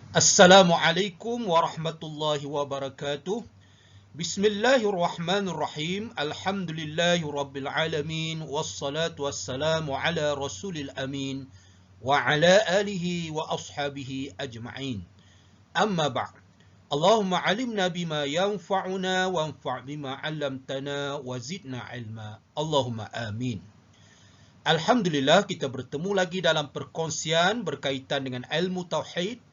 Assalamualaikum warahmatullahi wabarakatuh. Bismillahirrahmanirrahim. Alhamdulillahi rabbil alamin. Wassalatu wassalamu ala rasulil amin. Wa ala alihi wa ashabihi ajma'in. Amma ba'd. Allahumma alimna bima yanfa'una wanfa' bima 'allamtana wa zidna ilma. Allahumma amin. Alhamdulillah, kita bertemu lagi dalam perkongsian berkaitan dengan ilmu tauhid.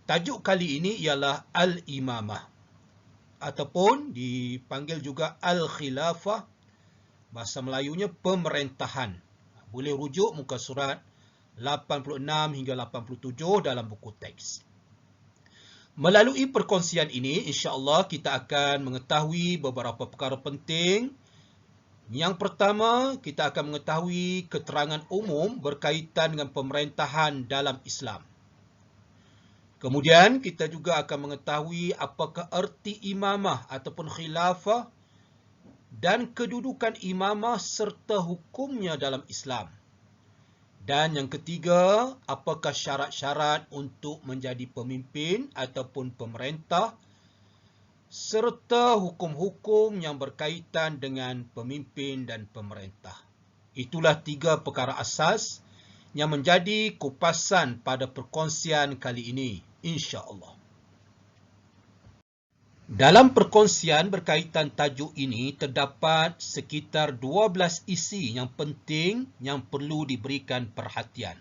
Tajuk kali ini ialah Al-Imamah ataupun dipanggil juga Al-Khilafah, bahasa Melayunya pemerintahan. Boleh rujuk muka surat 86 hingga 87 dalam buku teks. Melalui perkongsian ini, insya-Allah kita akan mengetahui beberapa perkara penting. Yang pertama, kita akan mengetahui keterangan umum berkaitan dengan pemerintahan dalam Islam. Kemudian kita juga akan mengetahui apakah erti imamah ataupun khilafah dan kedudukan imamah serta hukumnya dalam Islam. Dan yang ketiga, apakah syarat-syarat untuk menjadi pemimpin ataupun pemerintah serta hukum-hukum yang berkaitan dengan pemimpin dan pemerintah. Itulah tiga perkara asas yang menjadi kupasan pada perkongsian kali ini, insya-Allah. Dalam perkongsian berkaitan tajuk ini terdapat sekitar 12 isi yang penting yang perlu diberikan perhatian.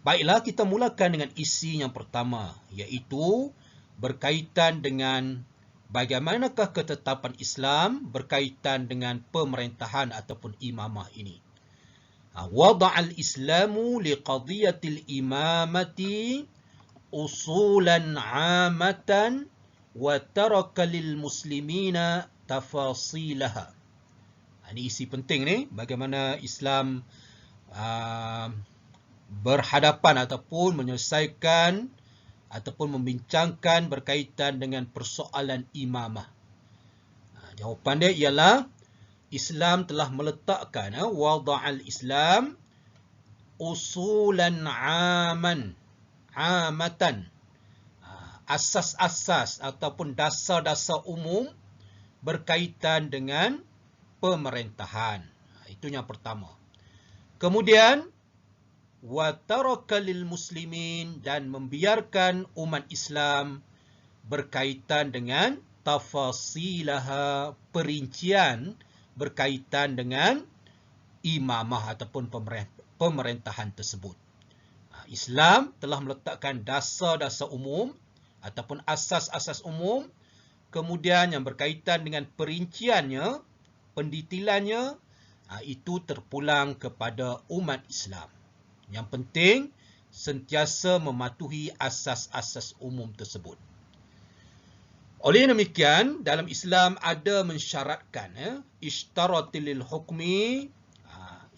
Baiklah, kita mulakan dengan isi yang pertama, iaitu berkaitan dengan bagaimanakah ketetapan Islam berkaitan dengan pemerintahan ataupun imamah ini. Wada'al Islamu liqadiyatil imamati usulan 'amatan wa taraka lil muslimina tafasilaha. Ini isi penting ni, bagaimana Islam berhadapan ataupun menyelesaikan ataupun membincangkan berkaitan dengan persoalan imamah. Jawapan dia ialah Islam telah meletakkan wada'al Islam usulan 'amatan, asas-asas ataupun dasar-dasar umum berkaitan dengan pemerintahan. Itu yang pertama. Kemudian wa taraka lil muslimin, dan membiarkan umat Islam berkaitan dengan tafasilaha, perincian berkaitan dengan imamah ataupun pemerintahan tersebut. Islam telah meletakkan dasar-dasar umum ataupun asas-asas umum, kemudian yang berkaitan dengan perinciannya, pendetailannya, itu terpulang kepada umat Islam. Yang penting, sentiasa mematuhi asas-asas umum tersebut. Oleh demikian, dalam Islam ada mensyaratkan, ishtaratil hukmi,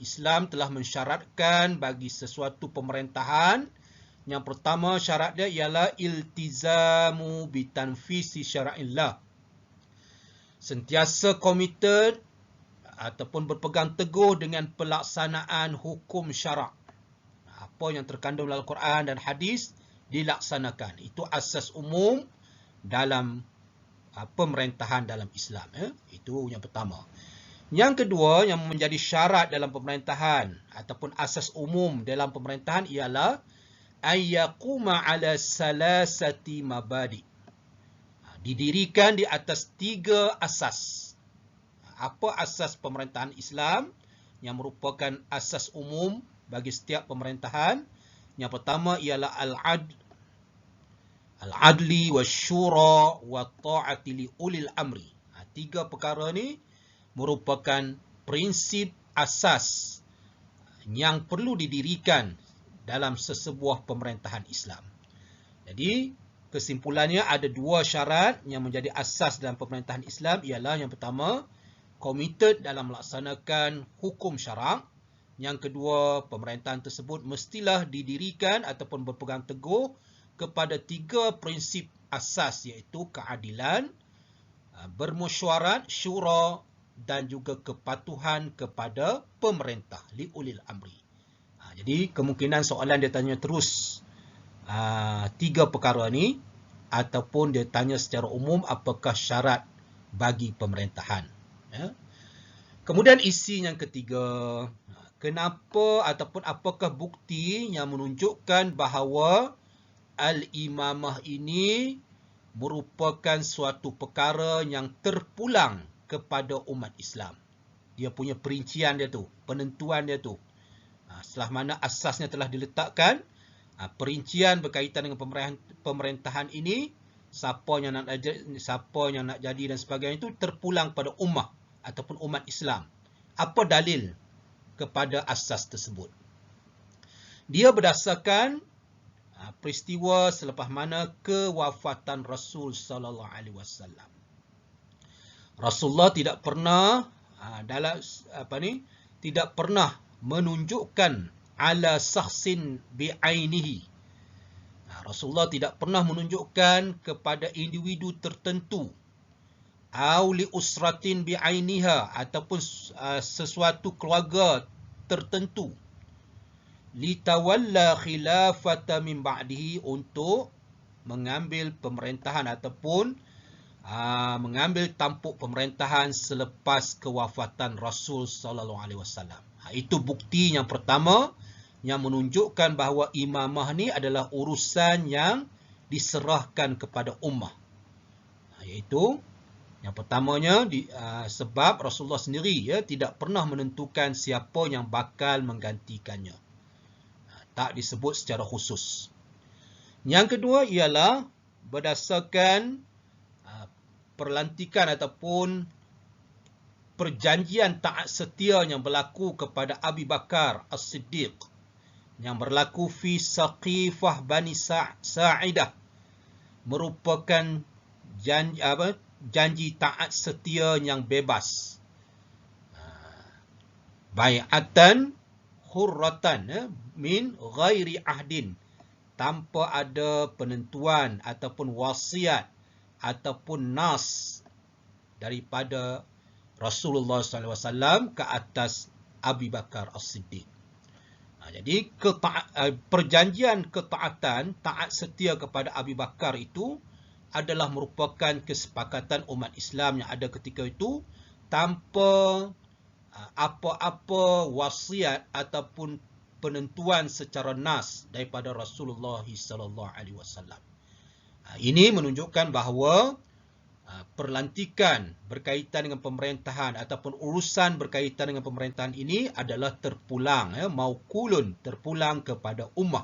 Islam telah mensyaratkan bagi sesuatu pemerintahan. Yang pertama syarat dia ialah iltizamu bitanfisi syara'illah. Sentiasa komited ataupun berpegang teguh dengan pelaksanaan hukum syarak. Apa yang terkandung dalam Quran dan hadis dilaksanakan. Itu asas umum dalam pemerintahan dalam Islam. Itu yang pertama. Yang kedua yang menjadi syarat dalam pemerintahan ataupun asas umum dalam pemerintahan ialah ayyaquma ala salasati mabadi. Didirikan di atas 3 asas. Apa asas pemerintahan Islam yang merupakan asas umum bagi setiap pemerintahan? Yang pertama ialah al-adli wasyura wa ta'ati li ulil amri. 3 perkara ni merupakan prinsip asas yang perlu didirikan dalam sesebuah pemerintahan Islam. Jadi, kesimpulannya ada 2 syarat yang menjadi asas dalam pemerintahan Islam, ialah yang pertama, komited dalam melaksanakan hukum syarak. Yang kedua, pemerintahan tersebut mestilah didirikan ataupun berpegang teguh kepada 3 prinsip asas, iaitu keadilan, bermesyuarat, syura, dan juga kepatuhan kepada pemerintah, liulil amri. Jadi kemungkinan soalan dia tanya terus, tiga perkara ni, ataupun dia tanya secara umum apakah syarat bagi pemerintahan. Ya. Kemudian isi yang ketiga, kenapa ataupun apakah bukti yang menunjukkan bahawa al-imamah ini merupakan suatu perkara yang terpulang kepada umat Islam. Dia punya perincian dia tu, penentuan dia tu. Setelah mana asasnya telah diletakkan, perincian berkaitan dengan pemerintahan ini, siapa yang nak jadi dan sebagainya itu terpulang pada ummah ataupun umat Islam. Apa dalil kepada asas tersebut? Dia berdasarkan peristiwa selepas mana kewafatan Rasul sallallahu alaihi wasallam. Rasulullah tidak pernah tidak pernah menunjukkan ala sahsin bi'ainihi. Rasulullah tidak pernah menunjukkan kepada individu tertentu au li usratin bi'ainiha, ataupun sesuatu keluarga tertentu, litawalla khilafata min ba'dihi, untuk mengambil pemerintahan ataupun mengambil tampuk pemerintahan selepas kewafatan Rasul sallallahu alaihi wasallam. Itu bukti yang pertama yang menunjukkan bahawa imamah ni adalah urusan yang diserahkan kepada ummah. Iaitu yang pertamanya sebab Rasulullah sendiri tidak pernah menentukan siapa yang bakal menggantikannya. Tak disebut secara khusus. Yang kedua ialah berdasarkan perlantikan ataupun perjanjian taat setia yang berlaku kepada Abu Bakar As-Siddiq, yang berlaku fi Saqifah Bani Sa'idah, merupakan janji taat setia yang bebas. Bai'atan hurratan min ghairi ahdin, tanpa ada penentuan ataupun wasiat ataupun nas daripada Rasulullah SAW ke atas Abu Bakar As-Siddiq. Jadi perjanjian ketaatan, taat setia kepada Abu Bakar itu adalah merupakan kesepakatan umat Islam yang ada ketika itu, tanpa apa-apa wasiat ataupun penentuan secara nas daripada Rasulullah SAW. Ini menunjukkan bahawa perlantikan berkaitan dengan pemerintahan ataupun urusan berkaitan dengan pemerintahan ini adalah terpulang, maukulun, terpulang kepada ummah.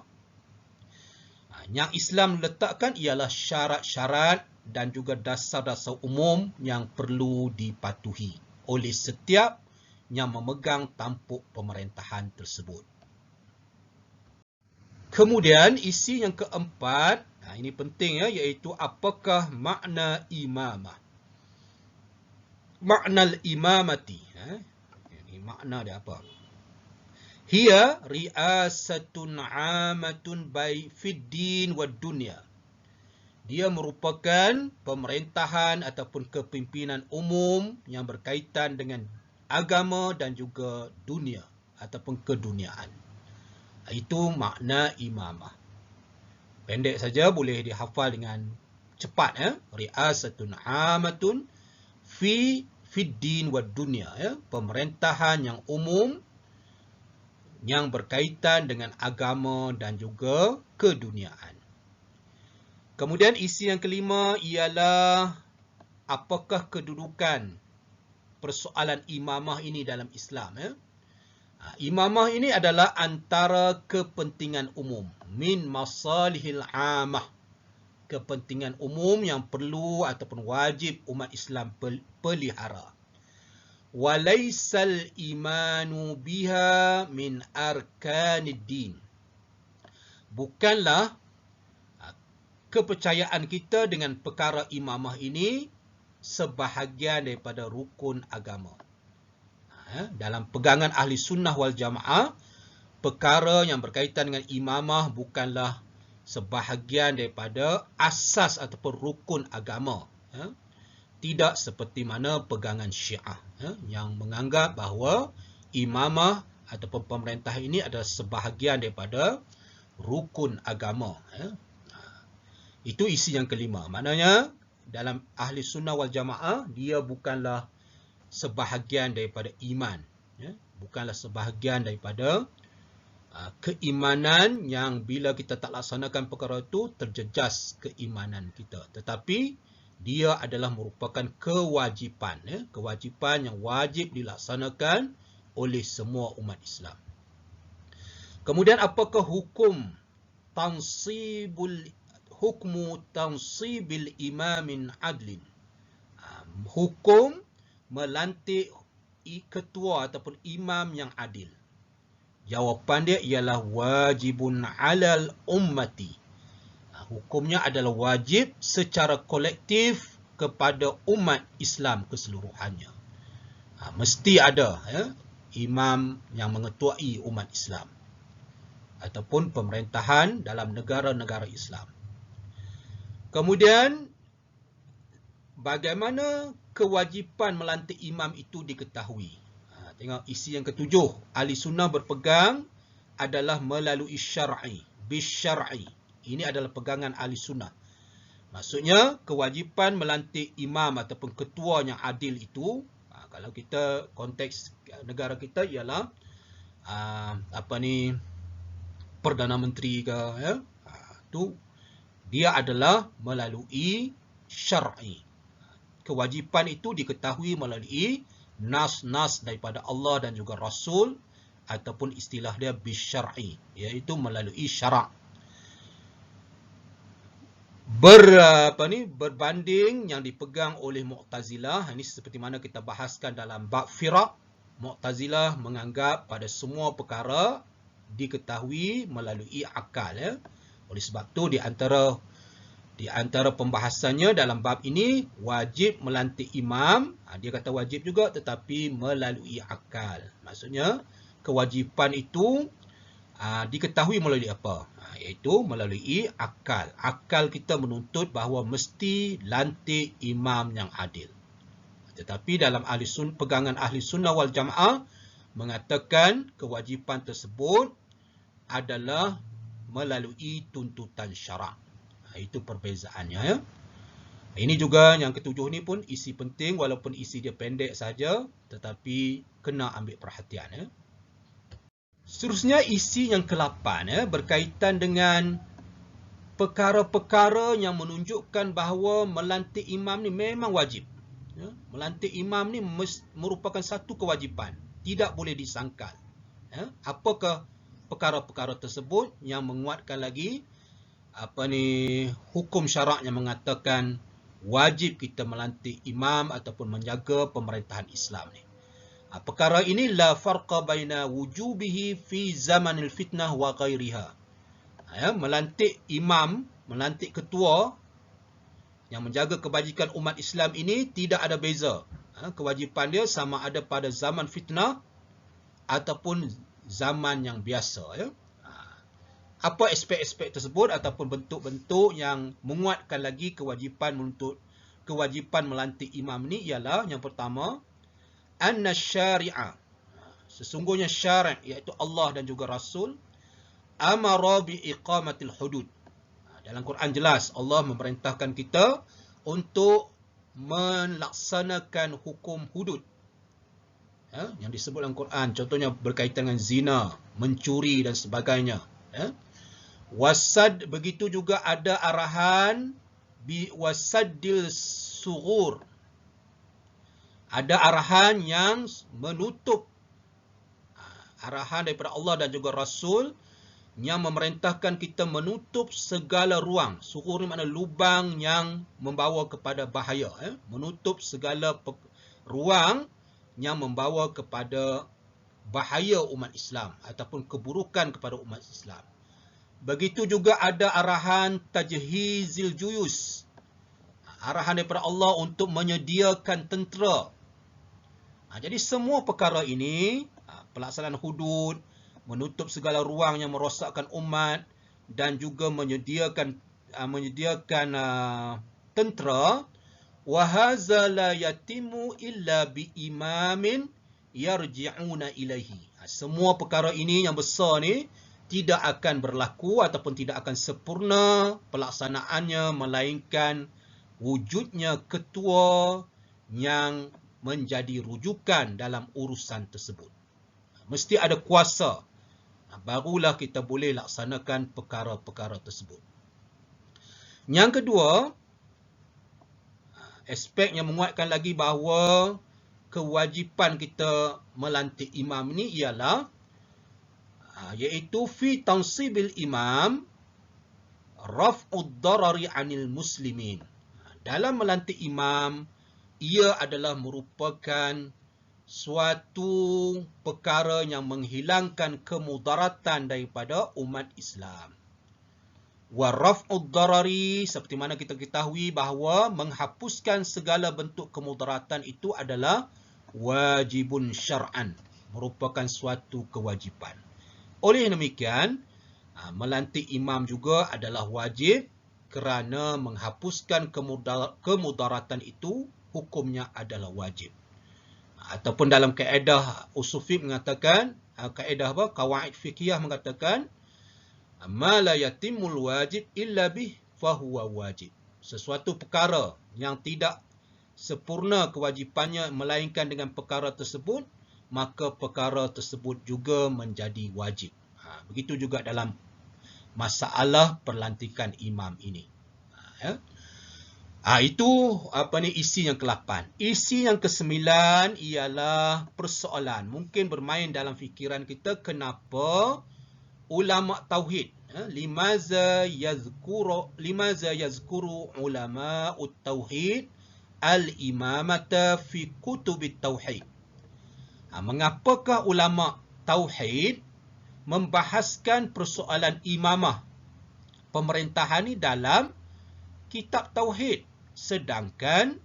Yang Islam letakkan ialah syarat-syarat dan juga dasar-dasar umum yang perlu dipatuhi oleh setiap yang memegang tampuk pemerintahan tersebut. Kemudian isi yang keempat, ini penting iaitu apakah makna imamah. Makna al-imamati. Ini makna dia apa? Hiya ri'asatun 'amatun fid din wad dunya. Dia merupakan pemerintahan ataupun kepimpinan umum yang berkaitan dengan agama dan juga dunia ataupun keduniaan. Itu makna imamah. Pendek saja boleh dihafal dengan cepat. Ri'asatun 'amatun fid din wad dunya. Pemerintahan yang umum yang berkaitan dengan agama dan juga keduniaan. Kemudian isi yang kelima ialah apakah kedudukan persoalan imamah ini dalam Islam. Imamah ini adalah antara kepentingan umum, min masalihil amah, kepentingan umum yang perlu ataupun wajib umat Islam pelihara. Walaisal imanu biha min arkanid din. Bukanlah kepercayaan kita dengan perkara imamah ini sebahagian daripada rukun agama. Dalam pegangan ahli sunnah wal jamaah, perkara yang berkaitan dengan imamah bukanlah sebahagian daripada asas ataupun rukun agama. Tidak seperti mana pegangan Syiah yang menganggap bahawa imamah ataupun pemerintah ini adalah sebahagian daripada rukun agama. Itu isi yang kelima. Maknanya dalam ahli sunnah wal jamaah, dia bukanlah sebahagian daripada iman. Bukanlah sebahagian daripada keimanan yang bila kita tak laksanakan perkara itu, terjejas keimanan kita. Tetapi dia adalah merupakan kewajipan. Kewajipan yang wajib dilaksanakan oleh semua umat Islam. Kemudian apakah hukmu tansibil imamin adlin? Hukum melantik ketua ataupun imam yang adil. Jawapan dia ialah wajibun alal ummati. Hukumnya adalah wajib secara kolektif kepada umat Islam keseluruhannya. Mesti ada imam yang mengetuai umat Islam ataupun pemerintahan dalam negara-negara Islam. Kemudian, bagaimana kewajipan melantik imam itu diketahui? Tengok isi yang ketujuh. Ahli sunnah berpegang adalah melalui syar'i, bisyar'i. Ini adalah pegangan ahli sunnah. Maksudnya, kewajipan melantik imam ataupun ketua yang adil itu, kalau kita konteks negara kita ialah Perdana Menteri ke, itu dia adalah melalui syar'i. Kewajipan itu diketahui melalui nas-nas daripada Allah dan juga Rasul, ataupun istilah dia bisyar'i, iaitu melalui syarak. Berbanding yang dipegang oleh Mu'tazilah, ini seperti mana kita bahaskan dalam bab firaq. Mu'tazilah menganggap pada semua perkara diketahui melalui akal. Oleh sebab tu di antara pembahasannya dalam bab ini, wajib melantik imam. Dia kata wajib juga, tetapi melalui akal. Maksudnya kewajipan itu diketahui melalui apa? Iaitu melalui akal. Akal kita menuntut bahawa mesti lantik imam yang adil. Tetapi dalam pegangan ahli sunnah wal jamaah mengatakan kewajipan tersebut adalah melalui tuntutan syarak. Itu perbezaannya. Ini juga yang ketujuh ni pun isi penting, walaupun isi dia pendek saja, tetapi kena ambil perhatian. Seterusnya isi yang ke-8 berkaitan dengan perkara-perkara yang menunjukkan bahawa melantik imam ni memang wajib. Melantik imam ni merupakan satu kewajipan, tidak boleh disangkal. Apakah perkara-perkara tersebut yang menguatkan lagi hukum syarak yang mengatakan wajib kita melantik imam ataupun menjaga pemerintahan Islam ni? Perkara ini la farqa baina wujubihi fi zamanil fitnah wa ghairiha. Melantik imam, melantik ketua yang menjaga kebajikan umat Islam ini tidak ada beza. Kewajipan dia sama ada pada zaman fitnah ataupun zaman yang biasa. Apa aspek-aspek tersebut ataupun bentuk-bentuk yang menguatkan lagi kewajipan melantik imam ni ialah yang pertama, anna syari'a, sesungguhnya syari' iaitu Allah dan juga Rasul, amara bi iqamatil hudud. Dalam Quran jelas Allah memerintahkan kita untuk melaksanakan hukum hudud. Yang disebut dalam Quran, contohnya berkaitan dengan zina, mencuri dan sebagainya. Wasad, begitu juga ada arahan bi wasaddil sughur. Ada arahan yang menutup, arahan daripada Allah dan juga Rasul yang memerintahkan kita menutup segala ruang. Sughur ni makna lubang yang membawa kepada bahaya. Menutup segala ruang yang membawa kepada bahaya umat Islam ataupun keburukan kepada umat Islam. Begitu juga ada arahan tajhizil juyus. Arahan daripada Allah untuk menyediakan tentera. Jadi semua perkara ini, pelaksanaan hudud, menutup segala ruang yang merosakkan umat dan juga menyediakan tentera, wa hadza la yatimu illa bi imamin yarji'una ilaihi. Semua perkara ini yang besar ni tidak akan berlaku ataupun tidak akan sempurna pelaksanaannya melainkan wujudnya ketua yang menjadi rujukan dalam urusan tersebut. Mesti ada kuasa, barulah kita boleh laksanakan perkara-perkara tersebut. Yang kedua, aspek yang menguatkan lagi bahawa kewajipan kita melantik imam ni ialah iaitu fi tansibil imam raf'ud darari 'anil muslimin. Dalam melantik imam, ia adalah merupakan suatu perkara yang menghilangkan kemudaratan daripada umat Islam. Wa raf'ud darari, seperti mana kita ketahui bahawa menghapuskan segala bentuk kemudaratan itu adalah wajibun syar'an, merupakan suatu kewajipan. Oleh demikian, melantik imam juga adalah wajib kerana menghapuskan kemudaratan itu hukumnya adalah wajib. Ataupun dalam kaedah usul fiqh mengatakan, kaedah apa? Qawaid fiqhiyah mengatakan, ma la yatimul wajib illa bih fahuwa wajib. Sesuatu perkara yang tidak sempurna kewajipannya melainkan dengan perkara tersebut, maka perkara tersebut juga menjadi wajib. Begitu juga dalam masalah perlantikan imam ini. Itu isi yang ke-8. Isi yang ke-9 ialah persoalan. Mungkin bermain dalam fikiran kita, kenapa ulama tauhid, limaza yazkuru ulama tauhid al-imamata fi kutubit tauhid. Mengapakah ulama tauhid membahaskan persoalan imamah pemerintahan ni dalam kitab tauhid, sedangkan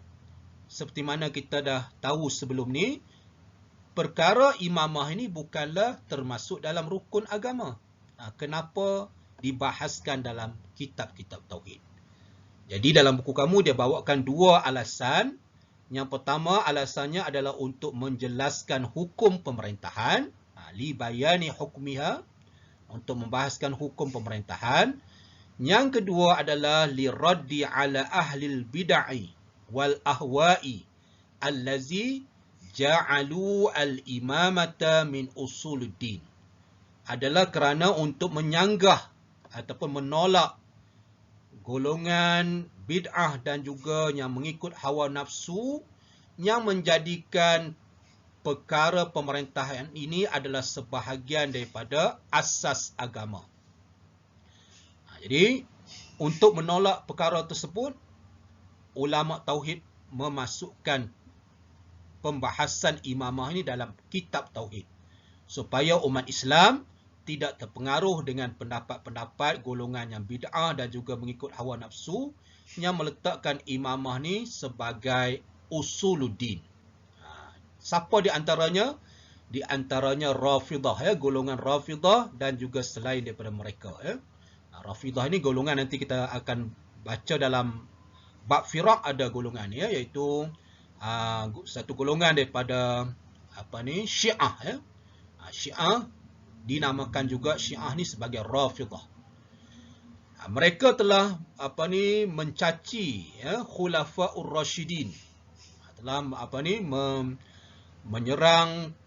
seperti mana kita dah tahu sebelum ni, perkara imamah ini bukanlah termasuk dalam rukun agama. Kenapa dibahaskan dalam kitab-kitab tauhid? Jadi dalam buku kamu dia bawakan dua alasan. Yang pertama, alasannya adalah untuk menjelaskan hukum pemerintahan, li bayani hukmiha, untuk membahaskan hukum pemerintahan. Yang kedua adalah li raddi ala ahlil bid'ah wal ahwa'i allazi ja'alu al-imamata min usuluddin. Adalah kerana untuk menyanggah ataupun menolak golongan bid'ah dan juga yang mengikut hawa nafsu yang menjadikan perkara pemerintahan ini adalah sebahagian daripada asas agama. Jadi, untuk menolak perkara tersebut, ulama tauhid memasukkan pembahasan imamah ini dalam kitab tauhid, supaya umat Islam tidak terpengaruh dengan pendapat-pendapat golongan yang bid'ah dan juga mengikut hawa nafsu yang meletakkan imamah ni sebagai usuluddin. Siapa di antaranya? Di antaranya Rafidah, golongan Rafidah dan juga selain daripada mereka. Rafidah ini golongan nanti kita akan baca dalam bab firaq, ada golongan iaitu satu golongan daripada Syiah. Syiah dinamakan juga Syiah ni sebagai Rafidah. Mereka telah mencaci Khulafaur Rasyidin, telah menyerang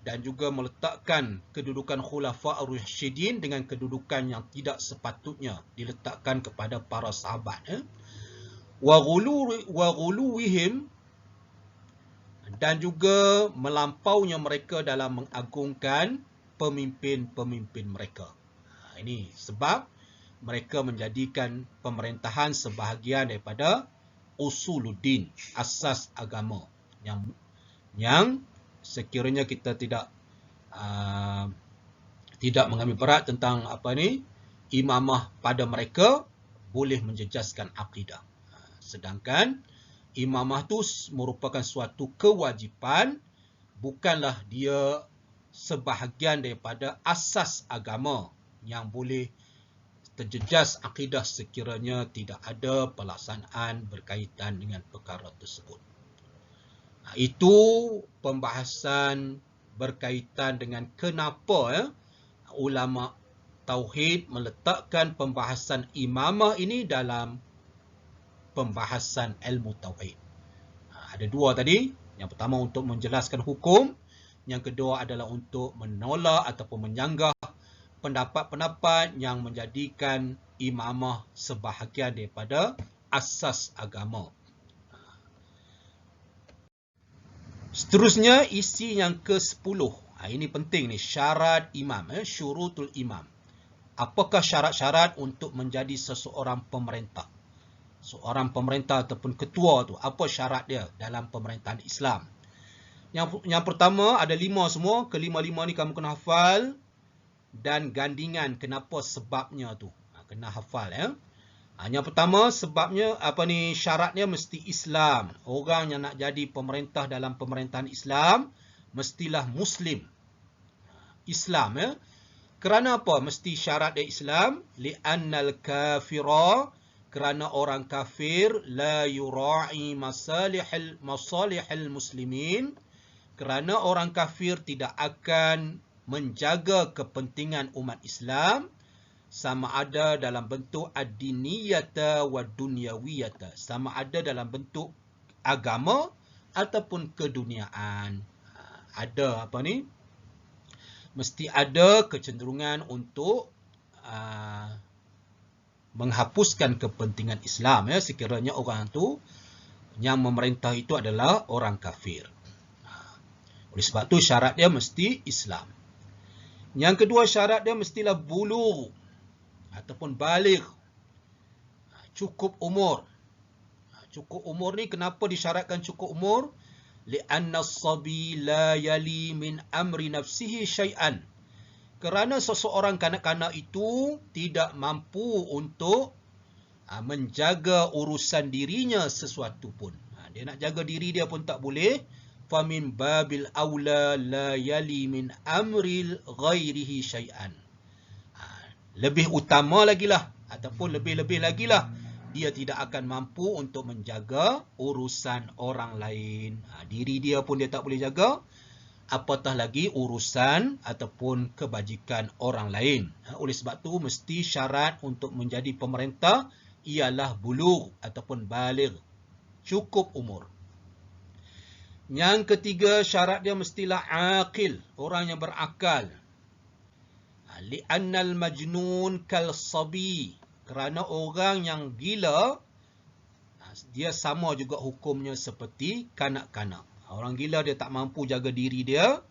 dan juga meletakkan kedudukan Khulafaur Rasyidin dengan kedudukan yang tidak sepatutnya diletakkan kepada para sahabat. Wa ghuluwihim, dan juga melampaunya mereka dalam mengagungkan pemimpin-pemimpin mereka. Ini sebab mereka menjadikan pemerintahan sebahagian daripada usuluddin, asas agama, yang sekiranya kita tidak mengambil berat tentang imamah pada mereka, boleh menjejaskan akidah. Sedangkan imamah itu merupakan suatu kewajipan, bukanlah dia sebahagian daripada asas agama yang boleh terjejas akidah sekiranya tidak ada pelaksanaan berkaitan dengan perkara tersebut. Itu pembahasan berkaitan dengan kenapa ulama Tauhid meletakkan pembahasan imamah ini dalam pembahasan ilmu tauhid. Ada dua tadi. Yang pertama untuk menjelaskan hukum. Yang kedua adalah untuk menolak ataupun menyanggah pendapat-pendapat yang menjadikan imamah sebahagian daripada asas agama. Seterusnya, isi yang ke-10. Ini penting ni, syarat imam, syurutul imam. Apakah syarat-syarat untuk menjadi seseorang pemerintah? Seorang pemerintah ataupun ketua tu, apa syarat dia dalam pemerintahan Islam? Yang pertama, ada 5 semua. Kelima-lima ni kamu kena hafal. Dan gandingan kenapa sebabnya tu. Kena hafal ya. Yang pertama, sebabnya, syaratnya mesti Islam. Orang yang nak jadi pemerintah dalam pemerintahan Islam, mestilah Muslim. Islam ya. Kerana apa? Mesti syarat dia Islam. Li'annal kafira, kerana orang kafir, la yura'i masalihil muslimin. Kerana orang kafir tidak akan menjaga kepentingan umat Islam, sama ada dalam bentuk ad-diniyata wa dunyawiyata. Sama ada dalam bentuk agama ataupun keduniaan. Ada mesti ada kecenderungan untuk menghapuskan kepentingan Islam ya, sekiranya orang tu yang memerintah itu adalah orang kafir. Oleh sebab tu syarat dia mesti Islam. Yang kedua, syarat dia mestilah bulugh ataupun baligh. Cukup umur. Cukup umur ni kenapa disyaratkan cukup umur? Li'anna as-sabi la yali min amri nafsihi syai'an. Kerana seseorang kanak-kanak itu tidak mampu untuk menjaga urusan dirinya sesuatu pun. Dia nak jaga diri dia pun tak boleh. Famin babil aula la yali min amril ghairihi syai'an. Lebih utama lagi lah, ataupun lebih-lebih lagi lah, dia tidak akan mampu untuk menjaga urusan orang lain. Diri dia pun dia tak boleh jaga, apatah lagi urusan ataupun kebajikan orang lain. Oleh sebab tu mesti syarat untuk menjadi pemerintah ialah bulugh ataupun baligh, cukup umur. Yang ketiga, syarat dia mestilah aqil, orang yang berakal. Li'annal majnun kal sabi, kerana orang yang gila dia sama juga hukumnya seperti kanak-kanak. Orang gila dia tak mampu jaga diri dia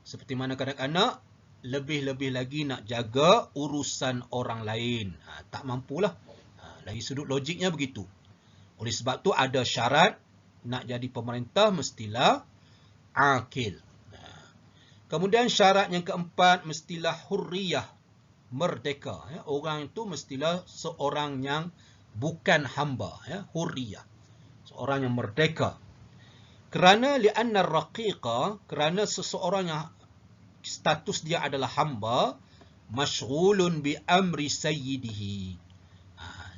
seperti mana kanak-kanak, lebih-lebih lagi nak jaga urusan orang lain. Tak mampulah. Dari sudut logiknya begitu. Oleh sebab tu ada syarat nak jadi pemerintah mestilah aqil. Kemudian syarat yang keempat mestilah hurriyah, merdeka. Orang itu mestilah seorang yang bukan hamba, hurriyah, seorang yang merdeka. Kerana li'anna raqiqa, kerana seseorang yang status dia adalah hamba, masyghulun bi amri sayyidihi.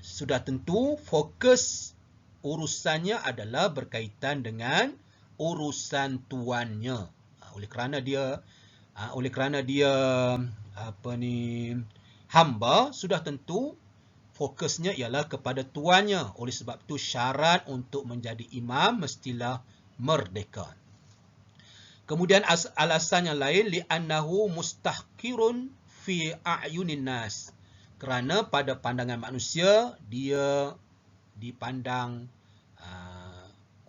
Sudah tentu fokus urusannya adalah berkaitan dengan urusan tuannya. Oleh kerana dia hamba, sudah tentu fokusnya ialah kepada tuannya. Oleh sebab itu syarat untuk menjadi imam mestilah merdeka. Kemudian alasan yang lain, li'annahu mustahqirun fi a'yunin nas. Kerana pada pandangan manusia dia dipandang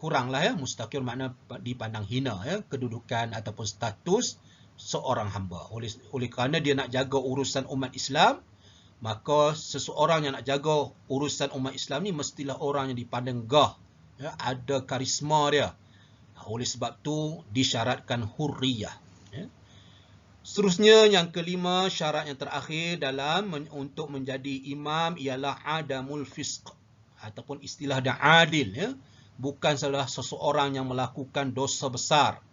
kuranglah ya, mustaqir makna dipandang hina ya, kedudukan ataupun status seorang hamba. Oleh kerana dia nak jaga urusan umat Islam, maka seseorang yang nak jaga urusan umat Islam ni mestilah orang yang dipandang gah ya, ada karisma dia. Oleh sebab tu disyaratkan hurriyah ya. Seterusnya yang kelima, syarat yang terakhir dalam untuk menjadi imam ialah adamul fisq, ataupun istilah dia adil ya. Bukan salah seseorang yang melakukan dosa besar.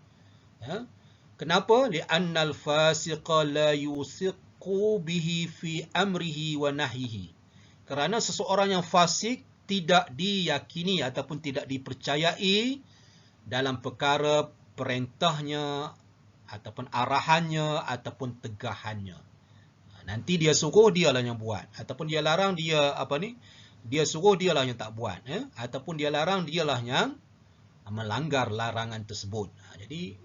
Ya. Kenapa? Li'annal fasiqa la yusiqu bihi fi amrihi wa nahyihi. Kerana seseorang yang fasik tidak diyakini ataupun tidak dipercayai dalam perkara perintahnya ataupun arahannya ataupun tegahannya. Nanti dia suruh dialah yang buat, ataupun dia larang dia dia suruh dialah yang tak buat, ataupun dia larang dialah yang melanggar larangan tersebut. Jadi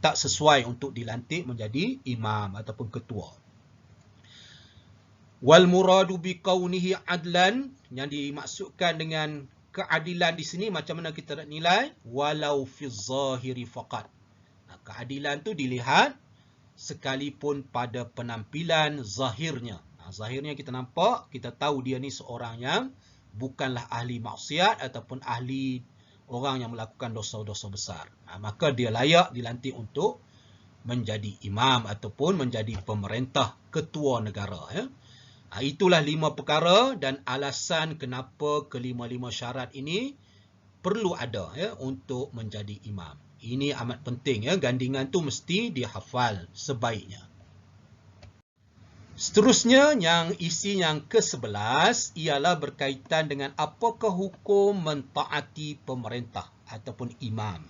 tak sesuai untuk dilantik menjadi imam ataupun ketua. Wal muradu biqaunihi adlan, yang dimaksudkan dengan keadilan di sini macam mana kita nak nilai, walau fi zahiri faqat. Keadilan tu dilihat sekalipun pada penampilan zahirnya. Zahirnya kita nampak, kita tahu dia ni seorang yang bukanlah ahli maksiat ataupun ahli orang yang melakukan dosa-dosa besar. Maka dia layak dilantik untuk menjadi imam ataupun menjadi pemerintah, ketua negara. Itulah 5 perkara dan alasan kenapa kelima-lima syarat ini perlu ada untuk menjadi imam. Ini amat penting, gandingan tu mesti dihafal sebaiknya. Seterusnya, isi yang ke-11 ialah berkaitan dengan apakah hukum mentaati pemerintah ataupun imam.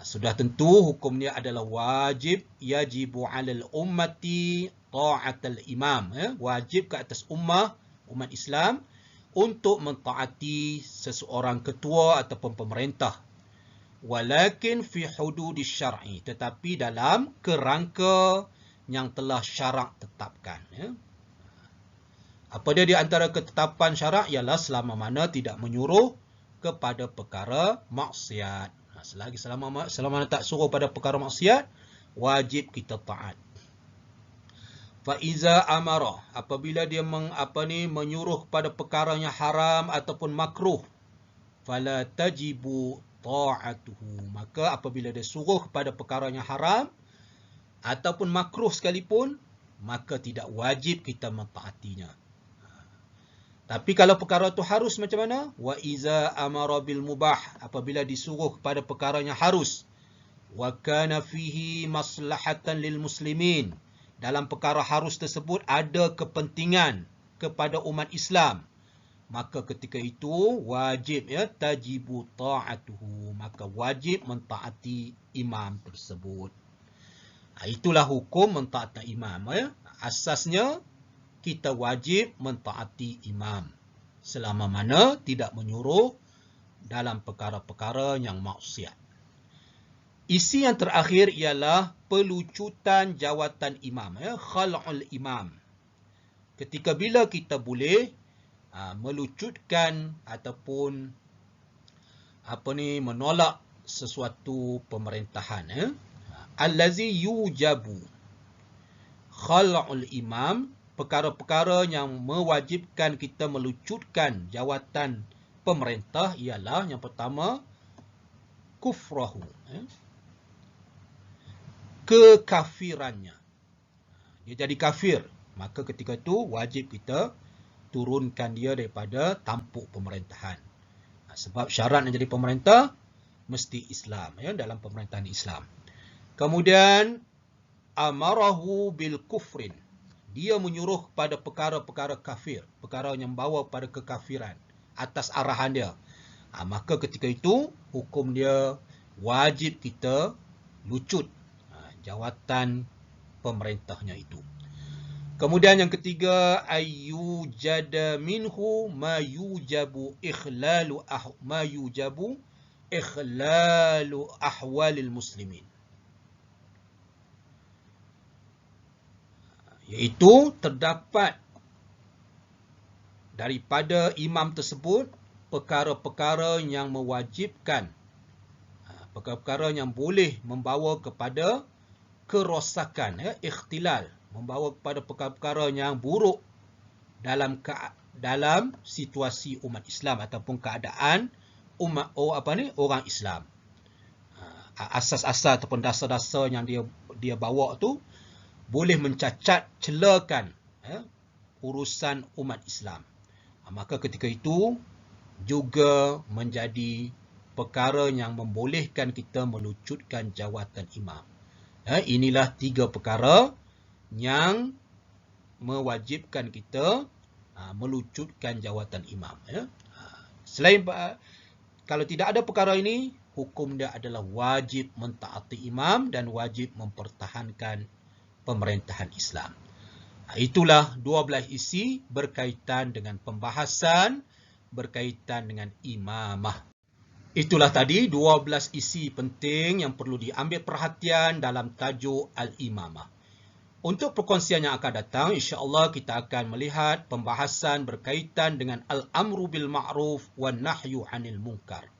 Sudah tentu hukumnya adalah wajib, yajibu 'alal ummati ta'atul imam. Wajib ke atas umat Islam untuk mentaati seseorang ketua ataupun pemerintah. Walakin fi hududis syar'i, tetapi dalam kerangka yang telah syarak tetapkan. Apa dia di antara ketetapan syarak ialah selama mana tidak menyuruh kepada perkara maksiat. Selagi selama tak suruh pada perkara maksiat, wajib kita taat. Fa iza amara, apabila dia menyuruh kepada perkara yang haram ataupun makruh, fala tajibu ta'atuhu, maka apabila dia suruh kepada perkara yang haram ataupun makruh sekalipun, maka tidak wajib kita mentaatinya. Tapi kalau perkara itu harus macam mana? Wa iza amara bil mubah, apabila disuruh kepada perkara yang harus, wa kana fihi maslahatan lil muslimin, dalam perkara harus tersebut ada kepentingan kepada umat Islam, maka ketika itu wajib tajibu ta'atuhu, maka wajib mentaati imam tersebut. Itulah hukum mentaati imam. Asasnya kita wajib mentaati imam selama mana tidak menyuruh dalam perkara-perkara yang maksiat. Isi yang terakhir ialah pelucutan jawatan imam, khal'ul imam. Ketika bila kita boleh melucutkan ataupun menolak sesuatu pemerintahan, allazi yujabu khal'ul imam, perkara-perkara yang mewajibkan kita melucutkan jawatan pemerintah ialah yang pertama, kufrahu, kekafirannya. Dia jadi kafir, maka ketika itu wajib kita turunkan dia daripada tampuk pemerintahan. Sebab syarat nak jadi pemerintah mesti Islam, dalam pemerintahan Islam. Kemudian amarahu bil kufrin, dia menyuruh pada perkara-perkara kafir, perkara yang membawa pada kekafiran atas arahan dia. Maka ketika itu hukum dia wajib kita lucut jawatan pemerintahnya itu. Kemudian yang ketiga, ayyujada minhu ma yujabu ikhlalu ahwalil muslimin, iaitu terdapat daripada imam tersebut perkara-perkara yang mewajibkan, perkara-perkara yang boleh membawa kepada kerosakan, ikhtilal, membawa kepada perkara-perkara yang buruk dalam situasi umat Islam ataupun keadaan orang Islam. Asas-asas ataupun dasar-dasar yang dia bawa tu boleh mencacat, celakan urusan umat Islam. Maka ketika itu juga menjadi perkara yang membolehkan kita melucutkan jawatan imam. Inilah 3 perkara yang mewajibkan kita melucutkan jawatan imam. Selain kalau tidak ada perkara ini, hukum dia adalah wajib mentaati imam dan wajib mempertahankan pemerintahan Islam. Itulah 12 isi berkaitan dengan pembahasan berkaitan dengan imamah. Itulah tadi 12 isi penting yang perlu diambil perhatian dalam tajuk Al-Imamah. Untuk perkongsian yang akan datang, insya-Allah kita akan melihat pembahasan berkaitan dengan Al-Amru bil Ma'ruf wan Nahyu 'anil Munkar.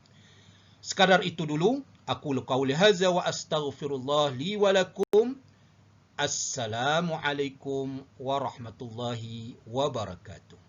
Sekadar itu dulu, aku qauli hadza wa astaghfirullah li wa lakum. Assalamualaikum warahmatullahi wabarakatuh.